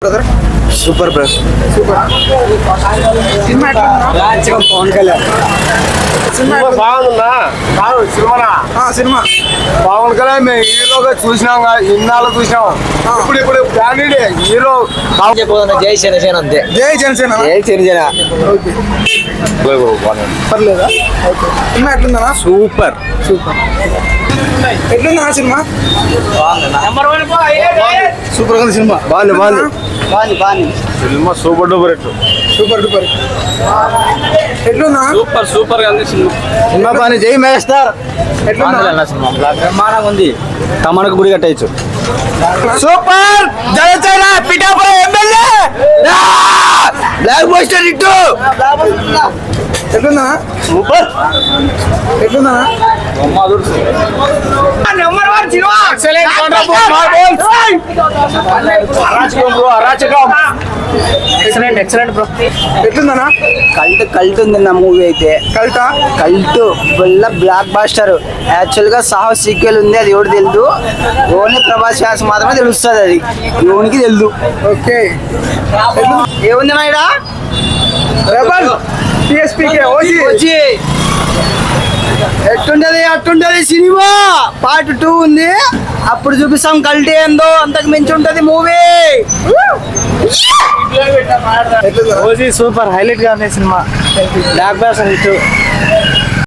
Brother super bro. Super cinema Pavan Kalyan cinema బాగుందా? Cinema Pavan Kalyan మేము హీరోగా చూసినాం, ఇన్నాళ్ళు చూసినాం. ఇప్పుడు బ్రాండెడ్ హీరో. జై జనసేన అంతే. జై జనసేన జై జనసేన. ఓకే పర్లేదా ఓకే సినిమా ఎట్లుందనా? సూపర్. సూపర్ ఎట్లుందా సినిమా? సూపర్ ఉంది సినిమా. బాగుంది. సినిమా సూపర్ డూపర్ సూపర్ డూపర్ ఎట్లుందా? సూపర్ గా ఉంది సినిమా బాగుంది. జై మేస్టర్. ఎట్లుందా? బ్రహ్మాండంగా ఉంది. తమనకు గుడి కట్టచ్చు. Super Janasena Pithapuram MLA block buster ఇట్టు. ఎట్లుందా? సూపర్. ఎట్లుందా? Excellent bro. ఎట్లుందనా? కల్ట్ ఉంది నా మూవీ అయితే. కల్టా? Cult full block buster. Actual గా సాహస్ సీక్వెల్ ఉంది, అది ఎవరు తెలుదు. ఓన్లీ ప్రభాస్ ఫ్యాన్స్ మాత్రమే తెలుస్తుంది, అది ఎవరికి తెలుదు. ఓకే ఏముంది నాయుడా? రెబల్ టిఎస్పీకే ఓజీ వచ్చి అట్టుంటది సినిమా. పార్ట్ 2 ఉంది, అప్పుడు చూపిస్తాం కల్టీ ఏందో. అంతకు మించి ఉంటది మూవీ. ఎట్లుందా? సూపర్ హైలైట్ గా ఉంది సినిమా. Black buster hit.